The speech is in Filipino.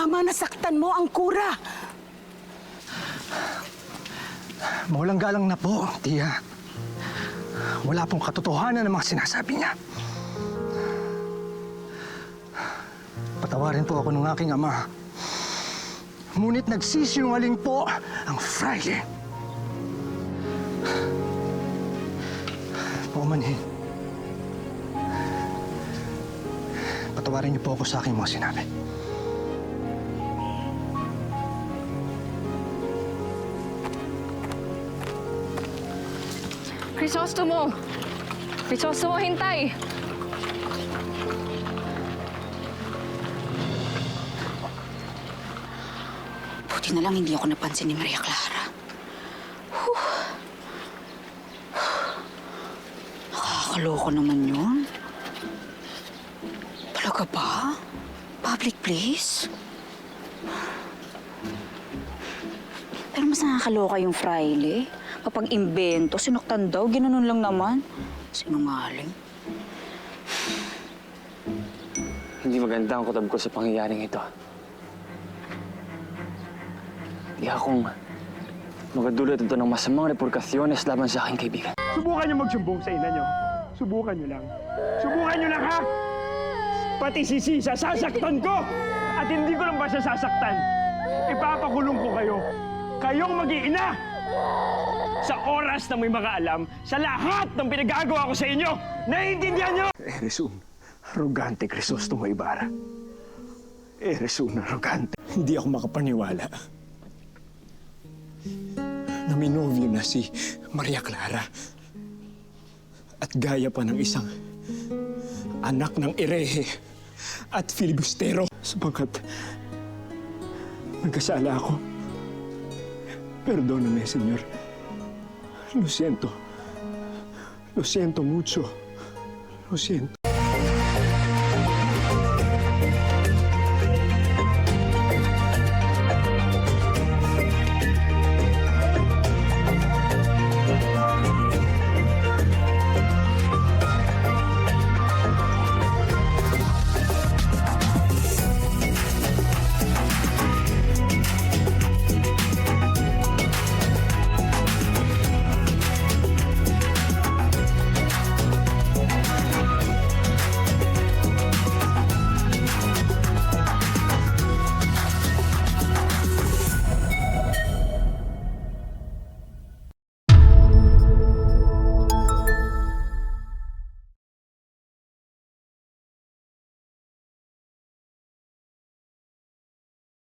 tama na saktan mo ang kura. Mawalang galang na po, Tia. Wala pong katotohanan ng mga sinasabi niya. Patawarin po ako ng aking ama. Ngunit nagsisinungaling po ang fraile. Paumanhin. Patawarin niyo po ako sa aking mga sinabi. Crisostomo! Crisostomo, hintay! Buti na lang hindi ako napansin ni Maria Clara. Nakakaloko naman yun. Talaga ba? Public place? Pero mas nakakaloka yung fraile. Kapag imbento, sinuktan daw, ginanon lang naman. Sinungaling. Hindi maganda ang kutob ko sa pangyayaring ito. Hindi akong magadulot ito ng masamang repurkasyones laban sa aking kaibigan. Subukan niyo magsumbong sa ina niyo. Subukan niyo lang. Subukan niyo lang, ha? Pati si Sisa, sasaktan ko! At hindi ko lang ba siya sasaktan? Ipapakulong ko kayo. Kayong mag-iina! Sa oras na may makaalam, sa lahat ng pinagagawa ko sa inyo, naiintindihan niyo? Eres un arrogante, Crisostomo Ibarra. Eres un arrogante. Hindi ako makapaniwala na minovyo na si Maria Clara at gaya pa ng isang anak ng erehe at filibustero sapagkat nagkasala ako. Perdóname, Señor. Lo siento. Lo siento mucho. Lo siento.